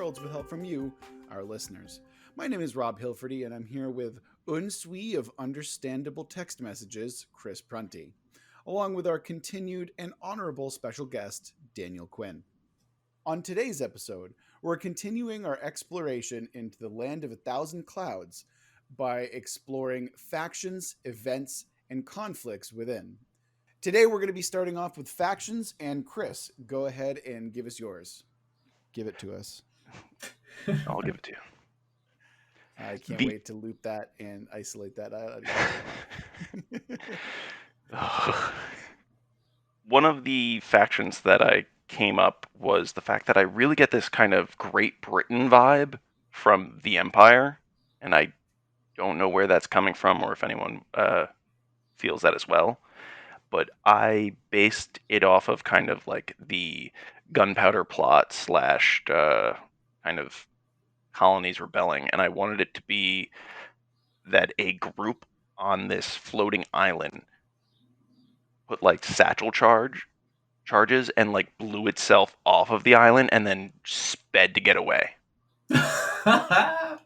worlds with help from you, our listeners. My name is Rob Hilferty, and I'm here with Unsui of Understandable Text Messages, Chris Prunty, along with our continued and honorable special guest, Daniel Quinn. On today's episode, we're continuing our exploration into the land of a thousand clouds by exploring factions, events, and conflicts within. Today, we're going to be starting off with factions, and Chris, go ahead and give us yours. Give it to us. I'll give it to you. I can't wait to loop that and isolate that out. One of the factions that I came up was the fact that I really get this kind of Great Britain vibe from the Empire, and I don't know where that's coming from or if anyone feels that as well. But I based it off of kind of like the gunpowder plot / kind of colonies rebelling, and I wanted it to be that a group on this floating island put like satchel charges and like blew itself off of the island and then sped to get away. That's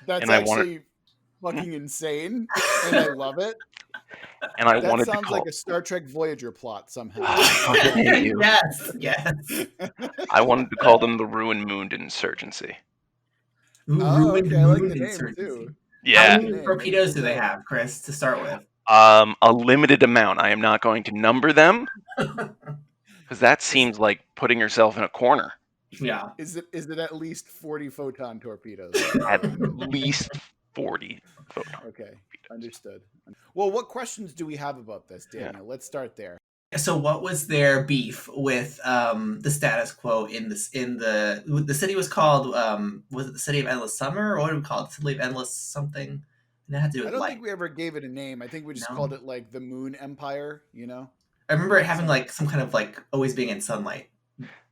actually fucking insane, and I love it. And I that wanted sounds to call... like a Star Trek Voyager plot somehow. Yes. I wanted to call them the Ruin Moon Insurgency. Ooh, okay, I like the name too. Yeah. How many torpedoes do they have, Chris, to start with? A limited amount. I am not going to number them because that seems like putting yourself in a corner. Yeah. Is it at least 40 photon torpedoes? At least 40 photon. Okay, understood. Well, what questions do we have about this, Daniel? Yeah. Let's start there. So, what was their beef with the status quo in this? The city was called was it the City of Endless Summer, or what did we call it? The City of Endless something? And it had to do with I don't think we ever gave it a name. I think we just called it like the Moon Empire. You know. I remember it having like some kind of like always being in sunlight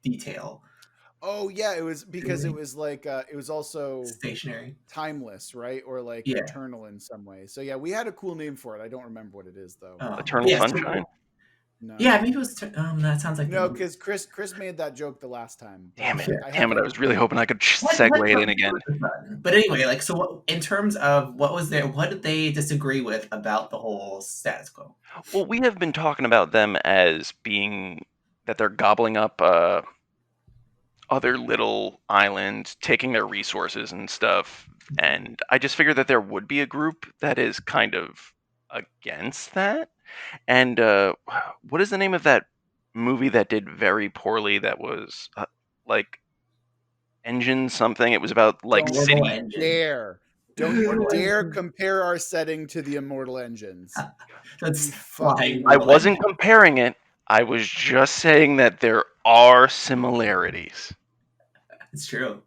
detail. Oh yeah, it was because it was like it was also stationary, timeless, right? Or like eternal in some way. So yeah, we had a cool name for it. I don't remember what it is though. Eternal Sunshine. No. Yeah, maybe it was. That sounds like no, because Chris made that joke the last time. Damn it! I was really hoping I could segue it in again. But anyway, like, so what, in terms of what did they disagree with about the whole status quo? Well, we have been talking about them as being that they're gobbling up other little islands, taking their resources and stuff, and I just figured that there would be a group that is kind of against that. And what is the name of that movie that did very poorly? That was like Engine something. It was about like city. Don't you dare compare our setting to the Immortal Engines. That's fine. I wasn't comparing it. I was just saying that there are similarities. It's true.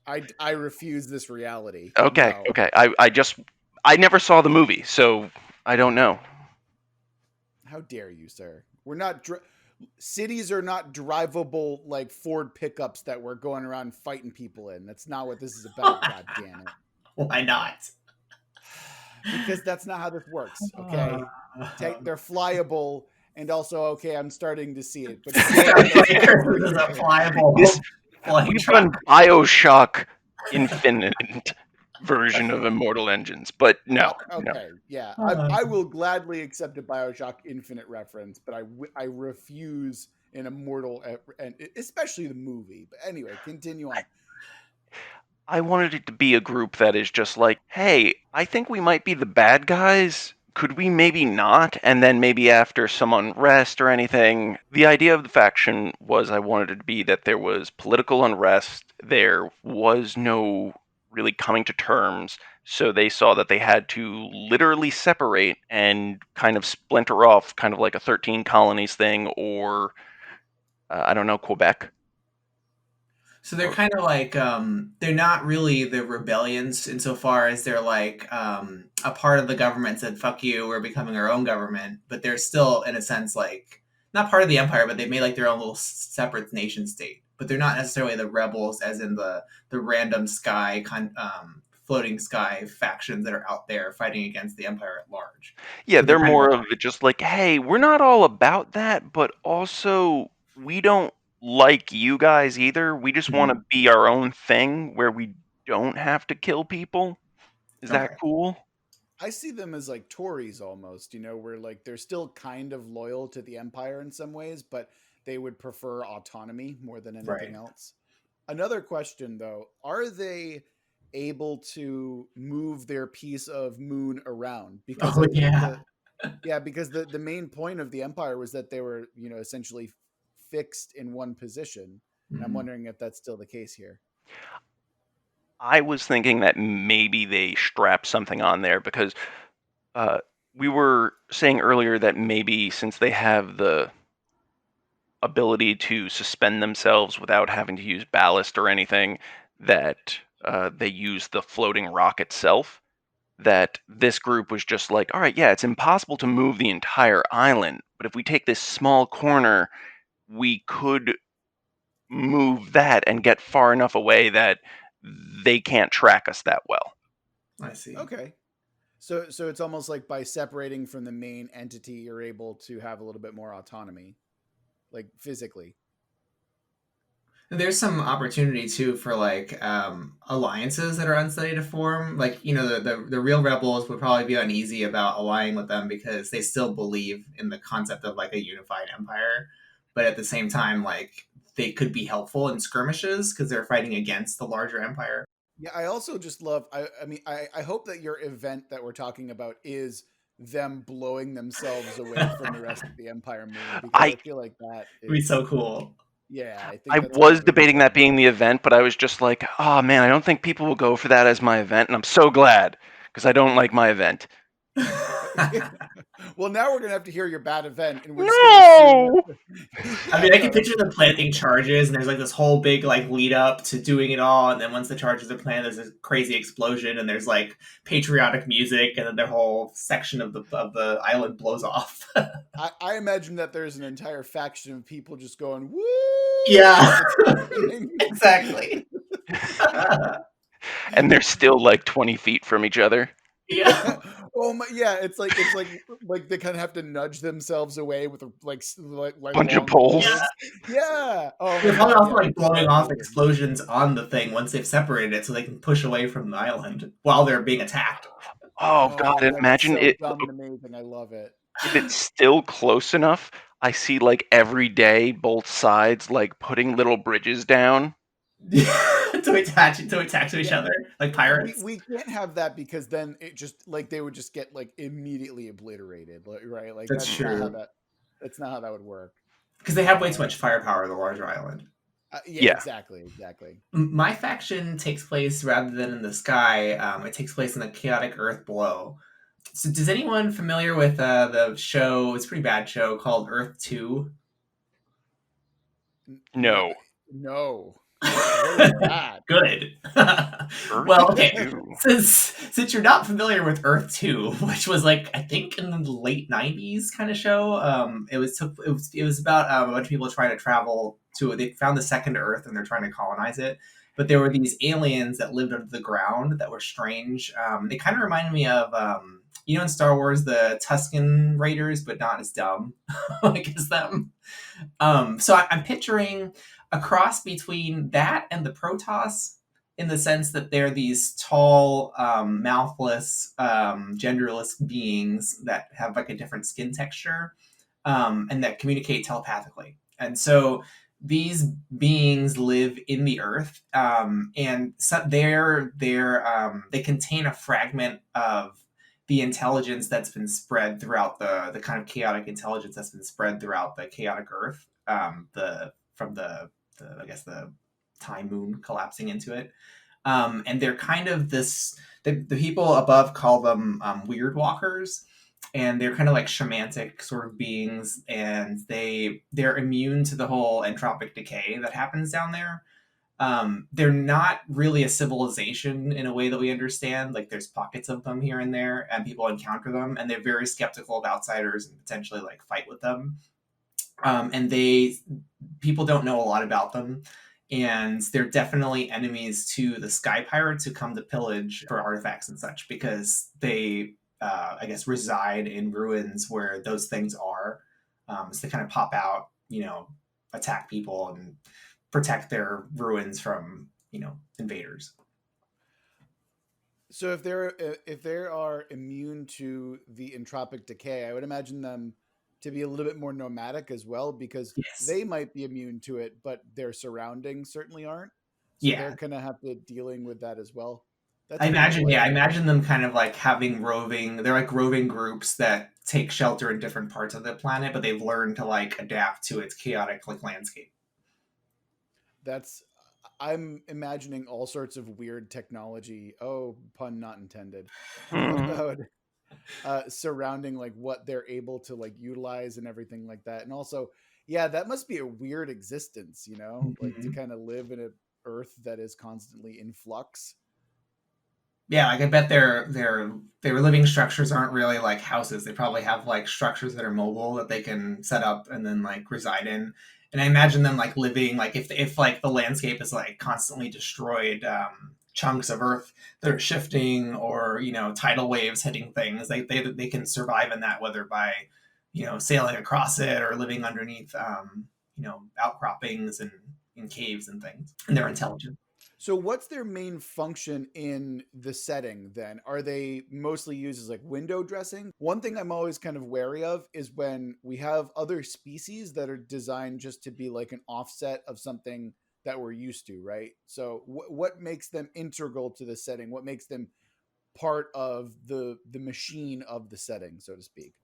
I refuse this reality. Okay, no. Okay. I never saw the movie, so I don't know. How dare you, sir? We're not cities are not drivable like Ford pickups that we're going around fighting people in. That's not what this is about. God damn it! Why not? Because that's not how this works. Okay, they're flyable, and also okay. I'm starting to see it, but there's a flyable. We've done BioShock Infinite version of Immortal Engines, but no. Okay, no. Yeah, I will gladly accept a BioShock Infinite reference, but I refuse an Immortal, and especially the movie. But anyway, continue on. I wanted it to be a group that is just like, hey, I think we might be the bad guys. Could we maybe not? And then maybe after some unrest or anything, the idea of the faction was I wanted it to be that there was political unrest. There was no really coming to terms, so they saw that they had to literally separate and kind of splinter off, kind of like a 13 colonies thing, or I don't know, Quebec. So they're kind of like they're not really the rebellions insofar as they're like a part of the government said fuck you, we're becoming our own government, but they're still in a sense like not part of the empire, but they made like their own little separate nation state. But they're not necessarily the rebels, as in the random sky floating sky factions that are out there fighting against the empire at large. Yeah, they're more of just like, hey, we're not all about that, but also we don't like you guys either. We just want to Mhm. be our own thing where we don't have to kill people. Is that Okay. cool? I see them as like Tories almost, where like they're still kind of loyal to the empire in some ways, but they would prefer autonomy more than anything Right. else. Another question though, are they able to move their piece of moon around? Because Oh I think yeah. because the main point of the empire was that they were, essentially fixed in one position. And I'm Mhm. wondering if that's still the case here. I was thinking that maybe they strap something on there because uh, we were saying earlier that maybe since they have the ability to suspend themselves without having to use ballast or anything, that they use the floating rock itself. That this group was just like, all right, yeah, it's impossible to move the entire island, but if we take this small corner, we could move that and get far enough away that they can't track us that well. I see. Okay. So it's almost like by separating from the main entity, you're able to have a little bit more autonomy, like physically. There's some opportunity too for like alliances that are unsteady to form. Like the real rebels would probably be uneasy about allying with them because they still believe in the concept of like a unified empire, but at the same time, like they could be helpful in skirmishes because they're fighting against the larger empire. Yeah, I also just love. I hope that your event that we're talking about is them blowing themselves away from the rest of the Empire moon because I I feel like that It'd be so is. cool. Yeah, I think I that's going to was be debating that fun. being the event, but I was just like, oh man, I don't think people will go for that as my event, and I'm so glad because I don't like my event. Well, now we're going to have to hear your bad event, and we're just going to assume No. that. I Yeah, mean, I no, can picture them planting charges, and there's like this whole big like lead up to doing it all, and then once the charges are planted, there's this crazy explosion, and there's like patriotic music, and then their whole section of the island blows off. I imagine that there's an entire faction of people just going woo Yeah, as it's happening. exactly. And they're still like 20 feet from each other. Yeah, Oh my, yeah, it's like they kind of have to nudge themselves away with like Bunch of long poles. yeah. poles. Yeah. Oh They're my probably god. also Yeah, like blowing that'd be off awesome. explosions on the thing once they've separated it, so they can push away from the island while they're being attacked. Oh god, Oh, and that'd be imagine so it dumb and amazing. I love it. if it's still close enough. I see like every day both sides like putting little bridges down. to attack to each Yeah, other like we pirates. we can't have that because then it just like they would just get like immediately obliterated, right? Like That's that's not how true. that would work. Because they have way too Uh, much firepower, the larger island. yeah, Yeah. exactly. My faction takes place rather than in the sky. It takes place in the chaotic Earth below. So, does anyone familiar with the show? It's a pretty bad show called Earth 2. No, No. no. What is that? Good. Earth Well, okay. 2. Since you're not familiar with Earth 2, which was like I think in the late '90s kind of show, it was about a bunch of people trying to travel to. They found the second Earth and they're trying to colonize it. But there were these aliens that lived under the ground that were strange. They kind of reminded me of in Star Wars the Tusken Raiders, but not as dumb like as them. So I'm picturing a cross between that and the Protoss in the sense that they're these tall, mouthless, genderless beings that have like a different skin texture and that communicate telepathically. And so these beings live in the earth, and so they contain a fragment of the intelligence that's been spread throughout the kind of chaotic intelligence that's been spread throughout the chaotic earth, the from the I guess the time moon collapsing into it. And they're kind of the people above call them weird walkers, and they're kind of like shamantic sort of beings, and they're immune to the whole entropic decay that happens down there. They're not really a civilization in a way that we understand. Like there's pockets of them here and there, and people encounter them, and they're very skeptical of outsiders and potentially like fight with them. And people don't know a lot about them, and they're definitely enemies to the sky pirates who come to pillage for artifacts and such because they I guess reside in ruins where those things are. So they kind of pop out attack people and protect their ruins from invaders. So if they are immune to the entropic decay, I would imagine them to be a little bit more nomadic as well, because Yes. they might be immune to it, but their surroundings certainly aren't. So they're Yeah. gonna have to dealing with that as well. That's I pretty imagine, cool. I yeah, I didn't. imagine them kind of like having they're like roving groups that take shelter in different parts of the planet, but they've learned to like adapt to its chaotic like landscape. That's. I'm imagining all sorts of weird technology. Oh, pun not intended. About surrounding like what they're able to like utilize and everything like that. And also, yeah, that must be a weird existence, like to Mm-hmm. kind of live in a earth that is constantly in flux. Yeah, like I bet their living structures aren't really like houses. They probably have like structures that are mobile that they can set up and then like reside in. And I imagine them like living like if like the landscape is like constantly destroyed, chunks of earth that are shifting or tidal waves hitting things, they can survive in that, whether by sailing across it or living underneath outcroppings and in caves and things. And they're intelligent. So what's their main function in the setting then? Are they mostly used as like window dressing? One thing I'm always kind of wary of is when we have other species that are designed just to be like an offset of something that we're used to, right? So what makes them integral to the setting? What makes them part of the machine of the setting, so to speak?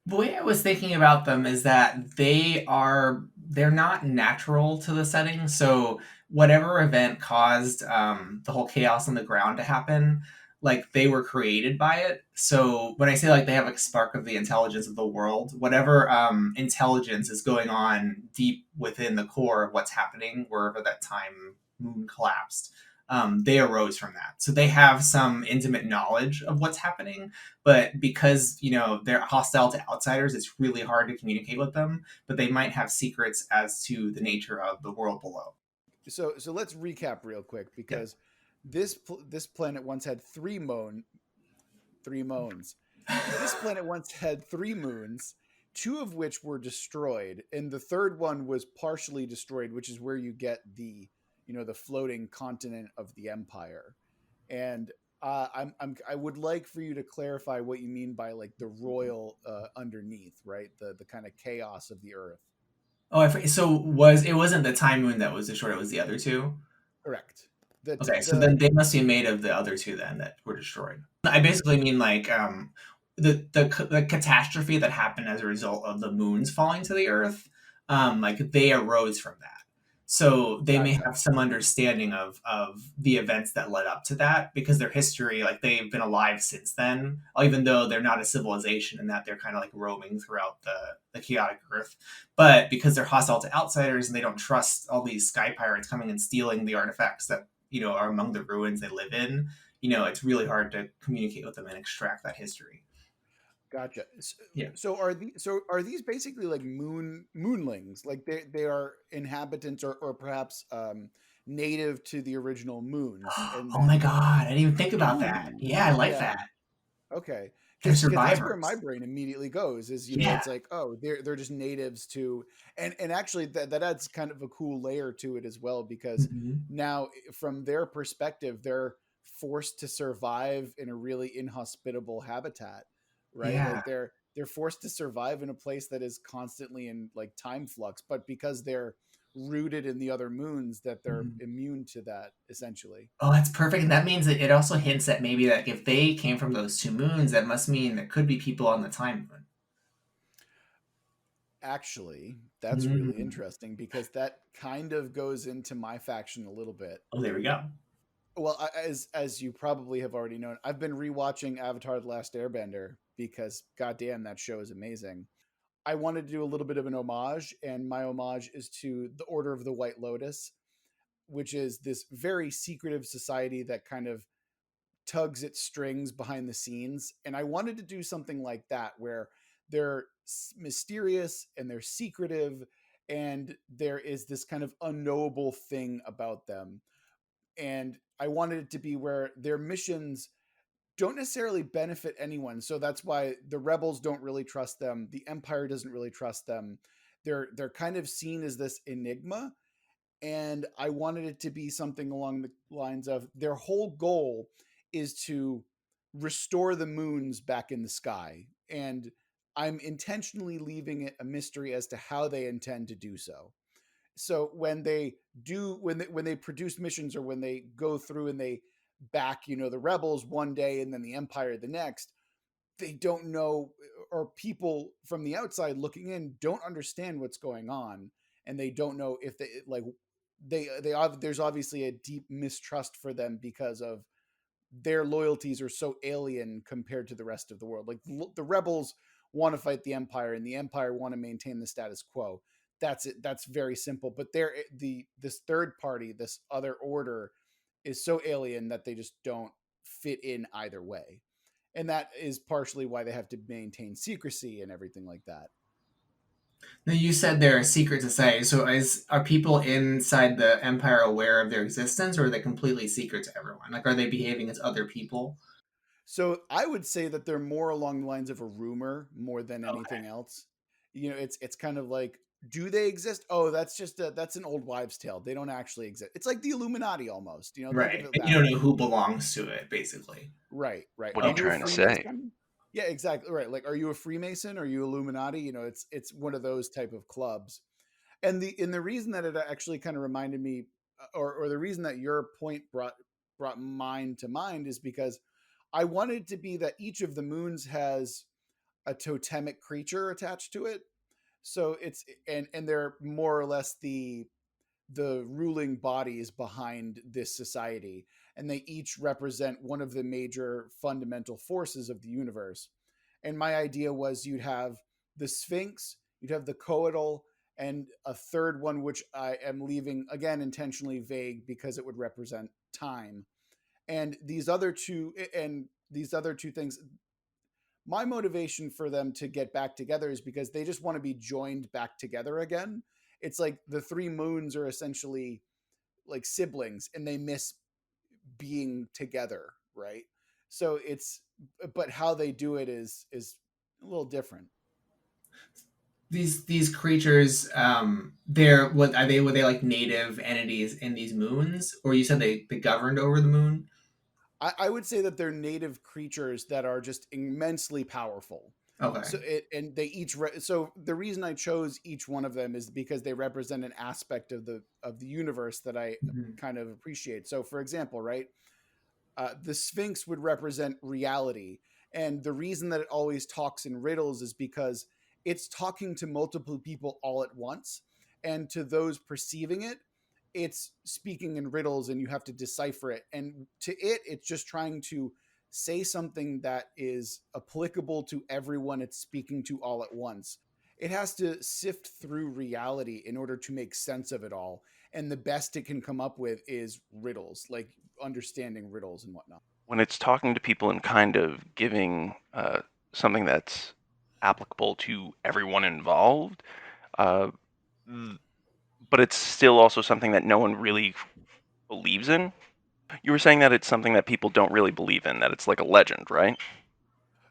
The way I was thinking about them is that they're not natural to the setting. So whatever event caused the whole chaos on the ground to happen, like they were created by it. So when I say like they have a spark of the intelligence of the world, whatever intelligence is going on deep within the core of what's happening wherever that time moon collapsed, they arose from that. So they have some intimate knowledge of what's happening, but because they're hostile to outsiders, it's really hard to communicate with them, but they might have secrets as to the nature of the world below. So let's recap real quick, Yeah. because this planet once had three moons. This planet once had three moons, two of which were destroyed, and the third one was partially destroyed, which is where you get the floating continent of the empire. And I would like for you to clarify what you mean by like the royal underneath, right? The kind of chaos of the earth. Oh, it wasn't the time moon that was destroyed, it was the other two? Correct. The Okay, so the then they must be made of the other two then that were destroyed. I basically mean like the catastrophe that happened as a result of the moons falling to the earth, like they arose from that. So they may Gotcha. have some understanding of the events that led up to that because their history, like they've been alive since then, even though they're not a civilization and that they're kind of like roaming throughout the chaotic earth. But because they're hostile to outsiders and they don't trust all these sky pirates coming and stealing the artifacts that are among the ruins they live in, it's really hard to communicate with them and extract that history. Gotcha. Yeah. So are these basically like moonlings? Like they are inhabitants or perhaps native to the original moons, and Oh my then god, I didn't even think about that. Ooh. Yeah, I like yeah, that. okay, They're because that's where my survivors. brain immediately goes. Is Yeah. it's like, oh, they're just natives to, and actually that adds kind of a cool layer to it as well, because Hmm. now from their perspective they're forced to survive in a really inhospitable habitat, right? Yeah. Like they're forced to survive in a place that is constantly in like time flux, but because they're rooted in the other moons, that they're Mhm. immune to that essentially. Oh, that's perfect. And that means that it also hints at maybe that if they came from those two moons, that must mean there could be people on the time moon. Actually, that's really Mm. interesting, because that kind of goes into my faction a little bit. Oh, there we go. Well, as you probably have already known, I've been rewatching Avatar: The Last Airbender because goddamn, that show is amazing. I wanted to do a little bit of an homage, and my homage is to the Order of the White Lotus, which is this very secretive society that kind of tugs its strings behind the scenes. And I wanted to do something like that, where they're mysterious and they're secretive, and there is this kind of unknowable thing about them. And I wanted it to be where their missions don't necessarily benefit anyone. So that's why the rebels don't really trust them. The empire doesn't really trust them. they're kind of seen as this enigma, and I wanted it to be something along the lines of their whole goal is to restore the moons back in the sky, and I'm intentionally leaving it a mystery as to how they intend to do so. So when they produce missions, or when they go through and they back, the rebels one day and then the empire the next, they don't know, or people from the outside looking in don't understand what's going on, and they don't know if they like there's obviously a deep mistrust for them because of their loyalties are so alien compared to the rest of the world. Like the rebels want to fight the empire, and the empire want to maintain the status quo. That's it. That's very simple. But this third party, this other order, is so alien that they just don't fit in either way. And that is partially why they have to maintain secrecy and everything like that. Now, you said they're a secret society. So are people inside the empire aware of their existence, or are they completely secret to everyone? Like, are they behaving as other people? So I would say that they're more along the lines of a rumor more than Okay. anything else. It's kind of like, do they exist? Oh, that's an old wives' tale. They don't actually exist. It's like the Illuminati almost. Think of Right. it But you that don't way. know who belongs to it, basically. Right, right. What are Are you you a Okay. trying to say? Freemason? Yeah, exactly. Right. Like, are you a Freemason? Are you Illuminati? It's one of those type of clubs. And the reason that it actually kind of reminded me, or the reason that your point brought mine to mind, is because I wanted it to be that each of the moons has a totemic creature attached to it. So it's and they're more or less the ruling bodies behind this society, and they each represent one of the major fundamental forces of the universe. And my idea was you'd have the Sphinx, you'd have the Coatl, and a third one which I am leaving again intentionally vague because it would represent time. And these other two things, my motivation for them to get back together is because they just want to be joined back together again. It's like the three moons are essentially like siblings, and they miss being together, right? So but how they do it is a little different. These creatures, they're what are they? Were they like native entities in these moons, or you said they governed over the moon? I would say that they're native creatures that are just immensely powerful. Okay. So and they so the reason I chose each one of them is because they represent an aspect of the universe that I Mhm. kind of appreciate. So for example, right, the Sphinx would represent reality. And the reason that it always talks in riddles is because it's talking to multiple people all at once. And to those perceiving it, it's speaking in riddles and you have to decipher it. And to it, it's just trying to say something that is applicable to everyone it's speaking to all at once. It has to sift through reality in order to make sense of it all. And the best it can come up with is riddles, like understanding riddles and whatnot. When it's talking to people and kind of giving something that's applicable to everyone involved, uh, but it's still also something that no one really believes in. You were saying that it's something that people don't really believe in, that it's like a legend, right?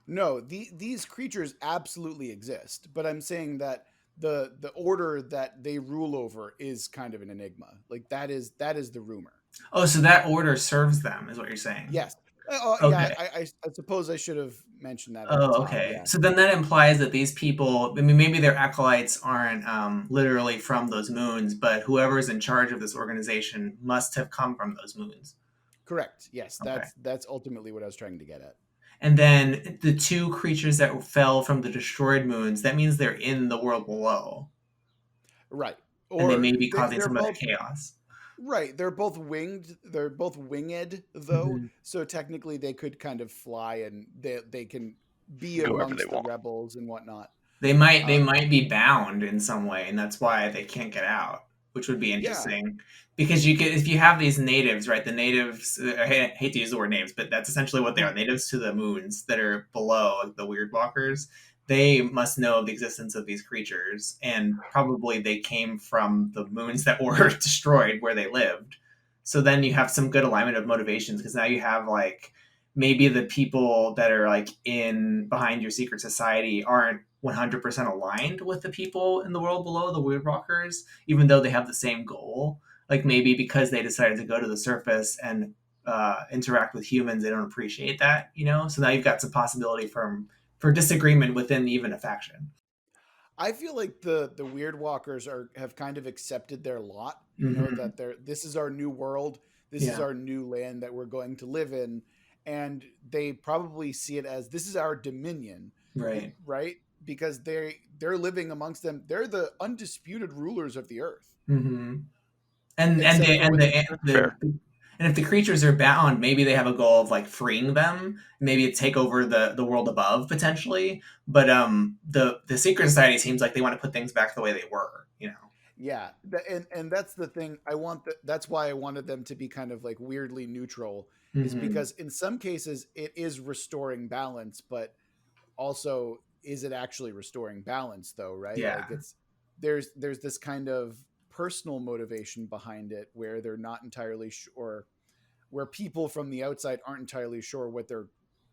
No, these creatures absolutely exist, but I'm saying that the order that they rule over is kind of an enigma. Like that is the rumor. Oh, so that order serves them, is what you're saying? Yes. Oh yeah. Okay. I suppose I should have mentioned that at the Oh, top. okay. Yeah. So then that implies that these people, I mean, maybe their acolytes aren't literally from those moons, but whoever's in charge of this organization must have come from those moons. Correct. Yes. Okay. That's ultimately what I was trying to get at. And then the two creatures that fell from the destroyed moons, that means they're in the world below, Right. and they Or may be causing they're some of the both chaos. right. They're both winged. They're both winged though. Mhm. So technically they could kind of fly, and they can be Go wherever they amongst the want. rebels and whatnot. They Uh, might be bound in some way, and that's why they can't get out, which would be yeah. interesting. Because you could, if you have these natives, right? The natives, hate to use the word natives, but that's essentially what they are. Natives to the moons that are below, like the weird walkers. They must know of the existence of these creatures, and probably they came from the moons that were destroyed where they lived. So then you have some good alignment of motivations because now you have like maybe the people that are like in behind your secret society aren't 100% aligned with the people in the world below, the weird walkers, even though they have the same goal. Like maybe because they decided to go to the surface and interact with humans, they don't appreciate that, you know. So now you've got some possibility for disagreement within even a faction. I feel like the weird walkers have kind of accepted their lot, Mm-hmm. that this is our new world, this is Yeah. our new land that we're going to live in, and they probably see it as this is our dominion, Right. right? Because they're living amongst them. They're the undisputed rulers of the earth, Mm-hmm. And except for when That's the fair. and if the creatures are bound, maybe they have a goal of like freeing them, maybe take over the world above potentially. But the secret society seems like they want to put things back the way they were, you know. yeah, and that's the thing. That's why I wanted them to be kind of like weirdly neutral, is Mm-hmm. because in some cases it is restoring balance, but also is it actually restoring balance though, right? Yeah. Like there's this kind of personal motivation behind it where they're not entirely sure, where people from the outside aren't entirely sure what their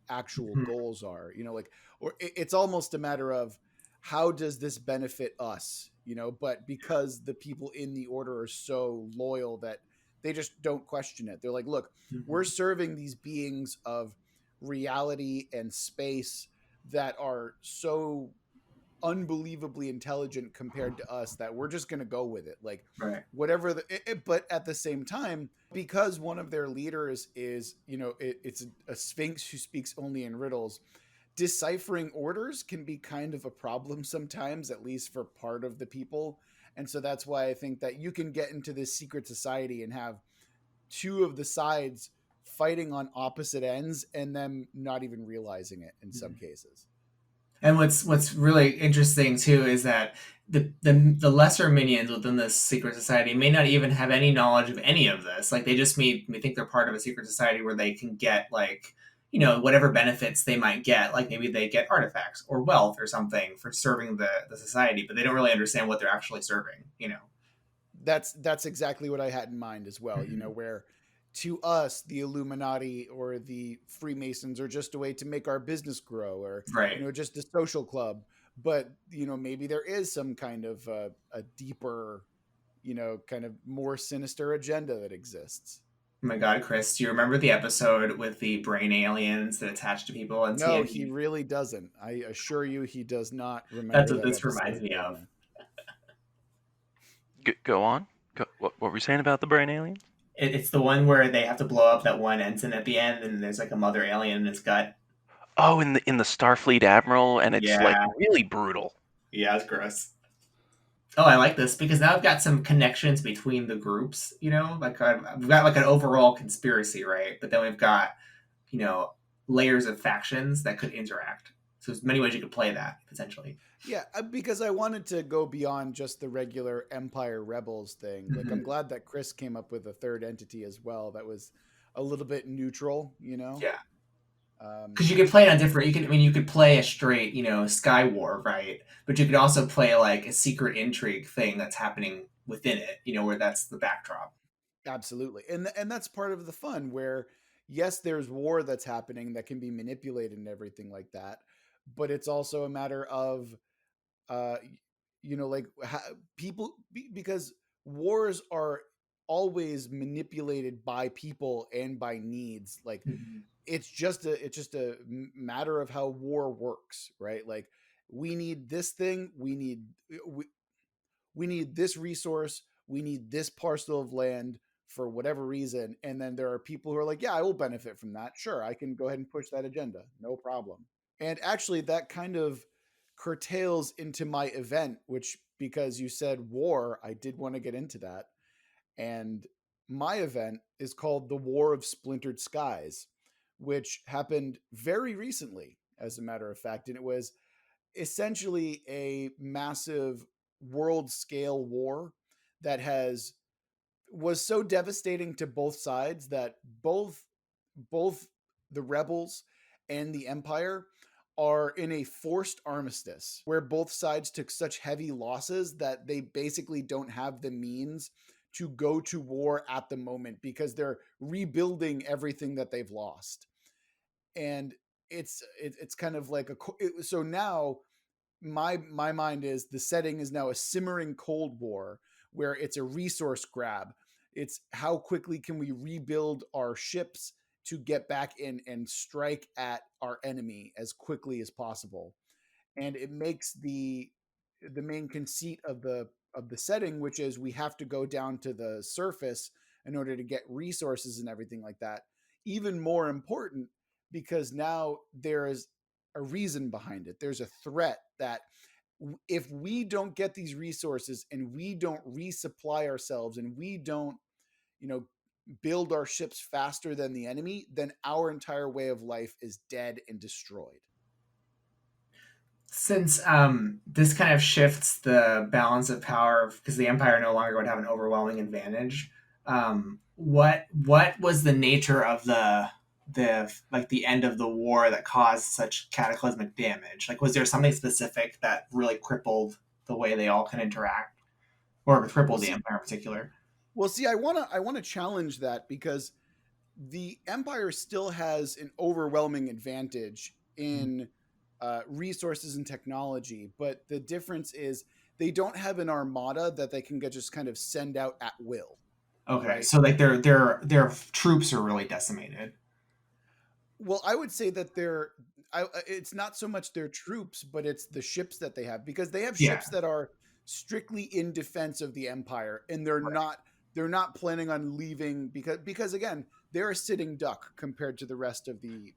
actual Mhm. goals are, like, or it's almost a matter of how does this benefit us, but because the people in the order are so loyal that they just don't question it. They're like, look, we're Mhm. serving these beings of reality and space that are so unbelievably intelligent compared to us that we're just going to go with it, like Right. whatever but at the same time, because one of their leaders is, it's a sphinx who speaks only in riddles, deciphering orders can be kind of a problem sometimes, at least for part of the people. And so that's why I think that you can get into this secret society and have two of the sides fighting on opposite ends and them not even realizing it in some Mhm. cases. And what's really interesting too is that the lesser minions within this secret society may not even have any knowledge of any of this. Like they just may think they're part of a secret society where they can get like, you know, whatever benefits they might get. Like maybe they get artifacts or wealth or something for serving the society, but they don't really understand what they're actually serving, you know. That's exactly what I had in mind as well, Mhm. where to us the Illuminati or the Freemasons are just a way to make our business grow, or Right. just a social club. But maybe there is some kind of a deeper, kind of more sinister agenda that exists. Oh my God, Chris, do you remember the episode with the brain aliens that attach to people on No, he TNG? really doesn't. I assure you, he does not That's remember what that this reminds episode me very of. much. Go on. What were we saying about the brain aliens? It's the one where they have to blow up that one ensign at the end, and there's like a mother alien in his gut. Oh, in the Starfleet Admiral, and it's like Yeah, really brutal. yeah, it's gross. Oh, I like this because now I've got some connections between the groups. You know, like we've got like an overall conspiracy, right? But then we've got, you know, layers of factions that could interact. So there's many ways you could play that potentially. Yeah, because I wanted to go beyond just the regular Empire Rebels thing. Like, I'm Hmm. glad that Chris came up with a third entity as well that was a little bit neutral. Yeah, Um, because you could play it on different. You could, I mean, you could play a straight, you know, Sky War, right? But you could also play like a secret intrigue thing that's happening within it. You know, where that's the backdrop. Absolutely. And that's part of the fun, where yes, there's war that's happening that can be manipulated and everything like that, but it's also a matter of uh like people, because wars are always manipulated by people and by needs. Like, Mhm. it's just a matter of how war works, right? Like, we need this thing, we need this resource, we need this parcel of land for whatever reason, and then there are people who are like, yeah, I will benefit from that, sure, I can go ahead and push that agenda, no problem. And actually that kind of curtails into my event, which, because you said war, I did want to get into that. And my event is called the War of Splintered Skies, which happened very recently, as a matter of fact. And it was essentially a massive world scale war that was so devastating to both sides that both the rebels and the empire are in a forced armistice, where both sides took such heavy losses that they basically don't have the means to go to war at the moment because they're rebuilding everything that they've lost. and it's kind of like so now my mind is the setting is now a simmering Cold War where it's a resource grab. It's how quickly can we rebuild our ships to get back in and strike at our enemy as quickly as possible. And it makes the main conceit of the setting, which is we have to go down to the surface in order to get resources and everything like that, even more important, because now there is a reason behind it. There's a threat that if we don't get these resources and we don't resupply ourselves and we don't, you know, build our ships faster than the enemy, then our entire way of life is dead and destroyed. Since this kind of shifts the balance of power because the Empire no longer would have an overwhelming advantage, what was the nature of the end of the war that caused such cataclysmic damage? Like, was there something specific that really crippled the way they all can interact, or crippled the Empire in particular? Well, see, I wanna challenge that because the Empire still has an overwhelming advantage in resources and technology, but the difference is they don't have an armada that they can just kind of send out at will. Okay, right? so like their troops are really decimated. Well, I would say that it's not so much their troops, but it's the ships that they have, because they have Yeah. ships that are strictly in defense of the Empire, and they're not planning on leaving because again, they're a sitting duck compared to the rest of the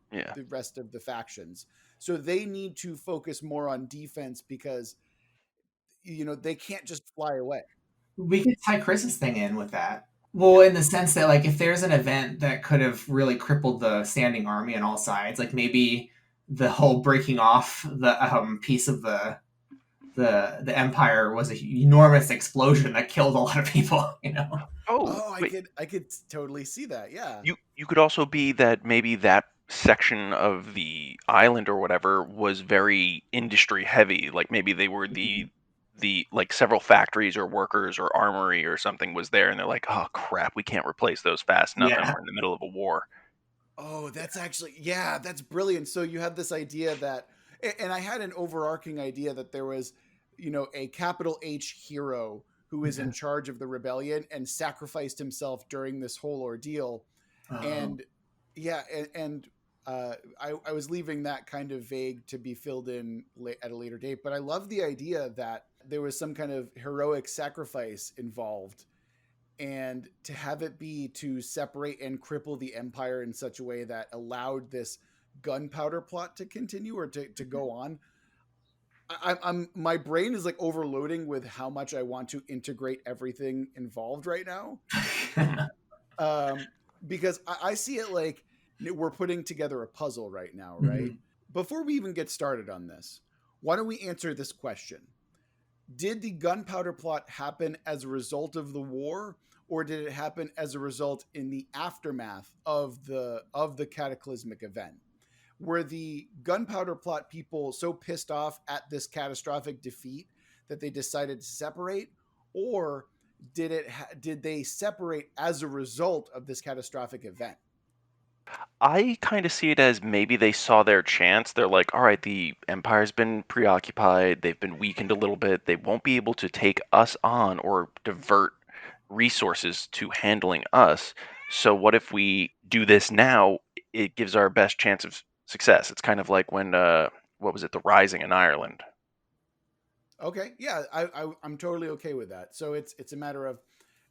factions. So they need to focus more on defense because they can't just fly away. We could tie Chris's thing in with that. Well, in the sense that like if there's an event that could have really crippled the standing army on all sides, like maybe the whole breaking off the piece of the empire was an enormous explosion that killed a lot of people. Oh, I could totally see that. Yeah. You could also be that maybe that section of the island or whatever was very industry heavy. Like maybe they were the like several factories or workers or armory or something was there, and they're like, oh crap, we can't replace those fast enough, and Yeah. we're in the middle of a war. Oh, that's actually, yeah, that's brilliant. So you have this idea that, and I had an overarching idea that there was, a capital H hero who is in charge of the rebellion and sacrificed himself during this whole ordeal. And yeah, I was leaving that kind of vague to be filled in at a later date, but I love the idea that there was some kind of heroic sacrifice involved, and to have it be to separate and cripple the Empire in such a way that allowed this gunpowder plot to continue or to go on. I'm my brain is like overloading with how much I want to integrate everything involved right now. Because I see it like we're putting together a puzzle right now, right? Before we even get started on this, why don't we answer this question? Did the gunpowder plot happen as a result of the war, or did it happen as a result in the aftermath of the cataclysmic event? Were the gunpowder plot people so pissed off at this catastrophic defeat that they decided to separate, or did they separate as a result of this catastrophic event? I kind of see it as maybe they saw their chance. They're like, all right, the Empire's been preoccupied. They've been weakened a little bit. They won't be able to take us on or divert resources to handling us. So what if we do this now? It gives our best chance of success. It's kind of like when, what was it, the Rising in Ireland. Okay, yeah, I'm totally okay with that. So it's a matter of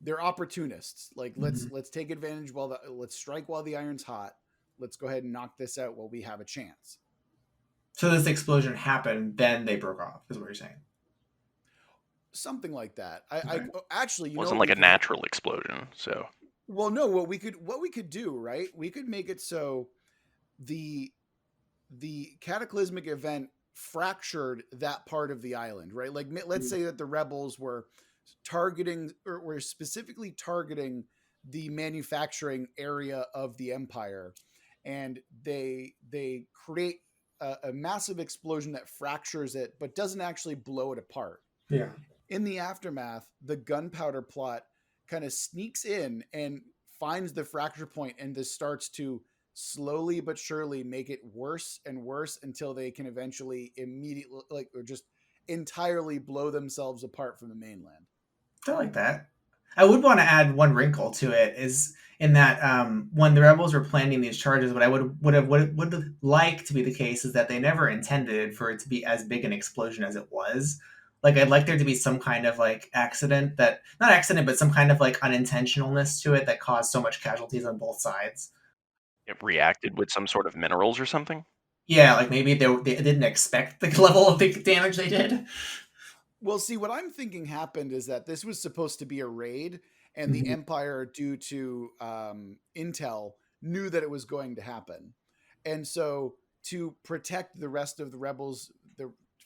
they're opportunists. Like let's take advantage let's strike while the iron's hot. Let's go ahead and knock this out while we have a chance. So this explosion happened, then they broke off, is what you're saying. Something like that. I actually, It wasn't like a natural explosion. So well, no, what we could do, right? We could make it so the cataclysmic event fractured that part of the island, right? Like let's say that the rebels were targeting or were specifically targeting the manufacturing area of the Empire, and they create a massive explosion that fractures it but doesn't actually blow it apart. Yeah. In the aftermath, the gunpowder plot kind of sneaks in and finds the fracture point and this starts to slowly but surely make it worse and worse until they can eventually immediately, like, or just entirely blow themselves apart from the mainland. I like that. I would want to add one wrinkle to it is in that when the rebels were planning these charges, what I would like to be the case is that they never intended for it to be as big an explosion as it was. Like I'd like there to be some kind of like accident that not accident, but some kind of like unintentionalness to it that caused so much casualties on both sides. It reacted with some sort of minerals or something. Yeah, like maybe they didn't expect the level of the damage they did. Well, see, what I'm thinking happened is that this was supposed to be a raid, and the Mhm. Empire, due to intel, knew that it was going to happen. And so, to protect the rest of the rebels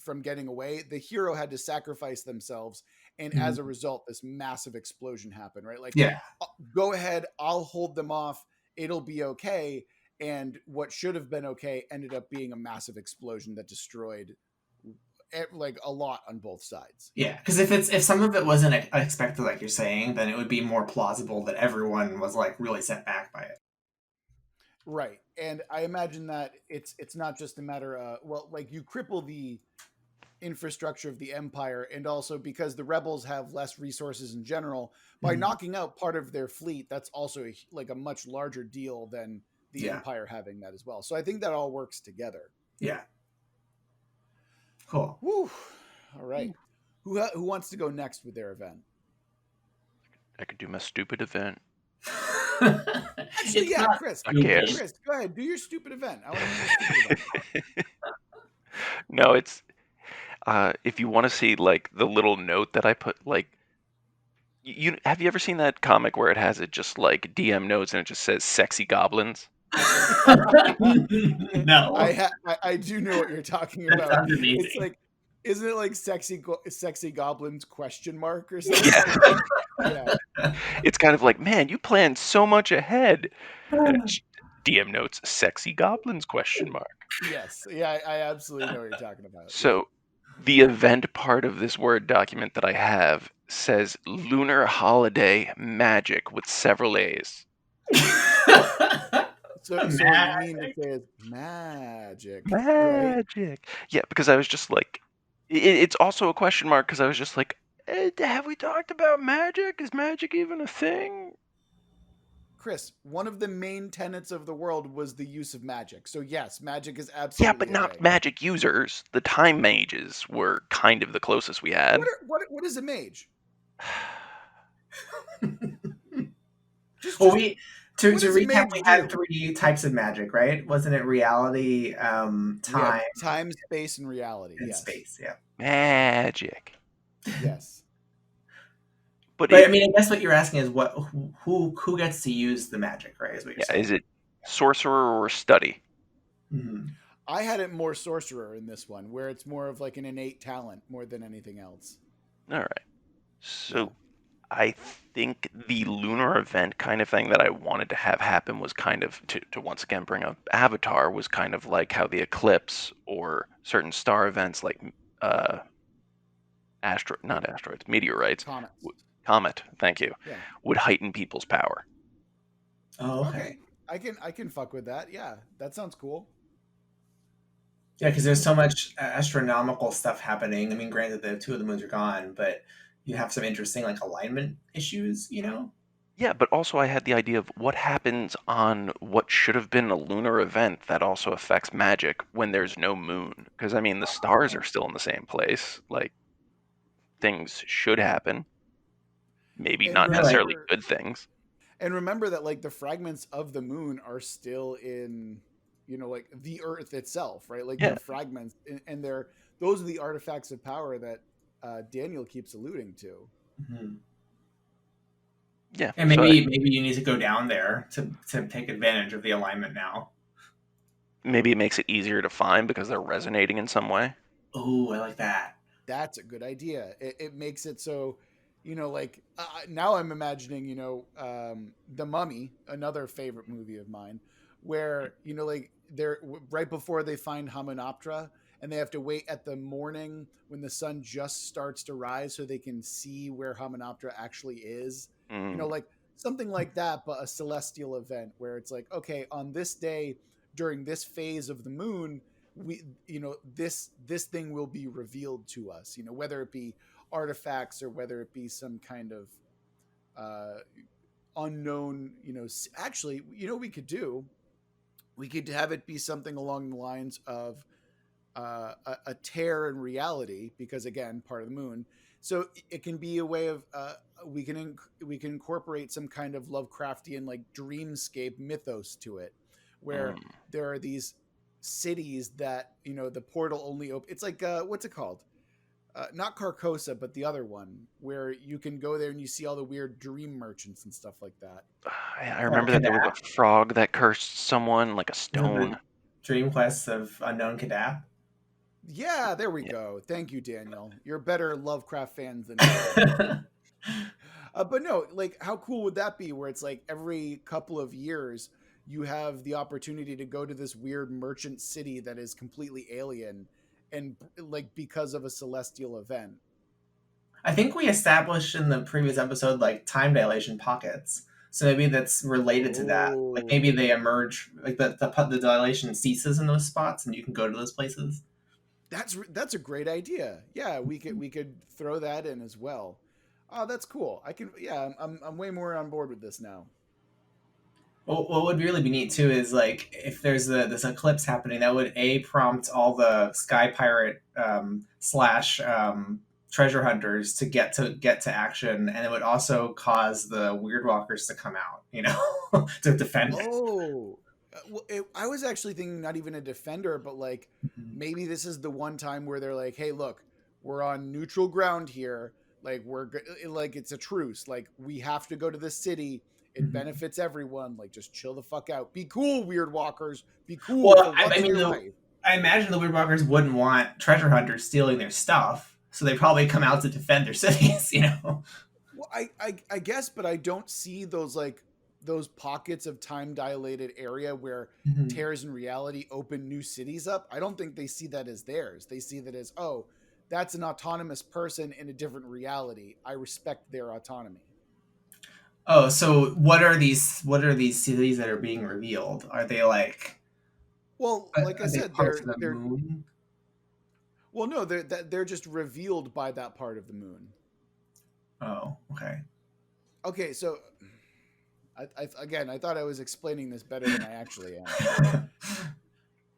from getting away, the hero had to sacrifice themselves. And as a Mhm. result, this massive explosion happened, right? Like, Yeah. go ahead, I'll hold them off, it'll be okay. And what should have been okay ended up being a massive explosion that destroyed like a lot on both sides. Yeah, because if some of it wasn't expected, like you're saying, then it would be more plausible that everyone was like really set back by it. Right. And I imagine that it's not just a matter of, well, like, you cripple the infrastructure of the empire, and also because the rebels have less resources in general, by Mhm. knocking out part of their fleet, that's also like a much larger deal than the Yeah, empire having that as well. So I think that all works together. yeah, cool. Woo. All right. Who wants to go next with their event? I could do my stupid event. Actually, It's yeah, not Chris. I guess. Chris, go ahead. Do your stupid event. I want to hear your stupid event. No, it's if you want to see like the little note that I put, like you have you ever seen that comic where it has it just like DM notes and it just says sexy goblins? No, I do know what you're talking that about. sounds It's amazing. like, isn't it like sexy goblins question mark or something Yeah. like that? Yeah. It's kind of like, man, you planned so much ahead. And it's DM notes sexy goblins question mark. Yes. Yeah, I absolutely know what you're talking about. Yeah. So the event part of this Word document that I have says lunar holiday magic with several A's. So what you mean to say is magic, right? Magic. Yeah, because I was just like, it's also a question mark because I was just like, have we talked about magic? Is magic even a thing? Chris, one of the main tenets of the world was the use of magic. So yes, magic is Yeah, but absolutely a not thing. magic users. The time mages were kind of the closest we had. What is a mage? Well, Just to what does a recap, mage we had do? 3 types of magic, right? Wasn't it reality, We had time, time, space, and reality. and Yes. space? Yeah. Magic. Yes. But But I mean, I guess what you're asking is who gets to use the magic, right? Is what you're yeah, saying. is it sorcerer or study? Mhm. I had it more sorcerer in this one, where it's more of like an innate talent more than anything else. All right. Yeah. So I think the lunar event kind of thing that I wanted to have happen was kind of to once again bring up Avatar was kind of like how the eclipse or certain star events like uh not asteroids, meteorites, Comets. comet, thank you, Yeah. would heighten people's power. Oh, okay. Okay. I can fuck with that. Yeah. That sounds cool. Yeah, because there's so much astronomical stuff happening. I mean, granted, the 2 of the moons are gone, but you have some interesting like alignment issues. Yeah, but also I had the idea of what happens on what should have been a lunar event that also affects magic when there's no moon. Because I mean, the stars are still in the same place. Like things should happen, maybe And not Really? necessarily remember good things. and remember that, like, the fragments of the moon are still in, like the earth itself, right? Like, Yeah, they're fragments, and those are the artifacts of power that Daniel keeps alluding to. Mhm. yeah. And So maybe you need to go down there to take advantage of the alignment now. maybe it makes it easier to find because they're resonating in some way. Oh, I like that. That's a good idea. It makes it so, like, now I'm imagining, The Mummy, another favorite movie of mine, where, like, they're right before they find Hamunaptra, and they have to wait at the morning when the sun just starts to rise so they can see where Hamunaptra actually is. Mm. Like, something like that, but a celestial event where it's like, okay, on this day during this phase of the moon, we, this thing will be revealed to us. Whether it be artifacts or whether it be some kind of uh, unknown. Actually, we could do. We could have it be something along the lines of a tear in reality, because again, part of the moon. So it can be a way of we can incorporate some kind of Lovecraftian like dreamscape mythos to it, where Mm. there are these cities that the portal only open. It's like what's it called? Not Carcosa, but the other one where you can go there and you see all the weird dream merchants and stuff like that. I remember that there was a frog that cursed someone, like a stone. The Dream Quests of Unknown Kadap. Yeah, there we go. Thank you, Daniel. You're better Lovecraft fans than me. But no, like, how cool would that be? Where it's like every couple of years, you have the opportunity to go to this weird merchant city that is completely alien, and like because of a celestial event. I think we established in the previous episode like time dilation pockets. So maybe that's related to that. Like maybe they emerge, like the dilation ceases in those spots, and you can go to those places. That's a great idea. Yeah, we could throw that in as well. Oh, that's cool. I can. Yeah, I'm way more on board with this now. Well, what would really be neat too is like if there's this eclipse happening, that would prompt all the sky pirate slash treasure hunters to get to action, and it would also cause the weird walkers to come out, to defend it. Oh, well, I was actually thinking not even a defender, but like Mhm. maybe this is the one time where they're like, "Hey, look, we're on neutral ground here. Like like it's a truce. Like we have to go to the city. It Mhm. benefits everyone. Like just chill the fuck out. Be cool, weird walkers. Be cool Well, for I once in mean, your life." I imagine the weird walkers wouldn't want treasure hunters stealing their stuff, so they probably come out to defend their cities. Well, I guess, but I don't see those pockets of time dilated area where Mhm. tears in reality open new cities up. I don't think they see that as theirs. They see that as, oh, that's an autonomous person in a different reality. I respect their autonomy. Oh, so what are these? What are these cities that are being revealed? Are they like? Well, like I Are they said, parts of the they're moon? well, no, they're just revealed by that part of the moon. Oh, okay. Okay, so again, I thought I was explaining this better than I actually am.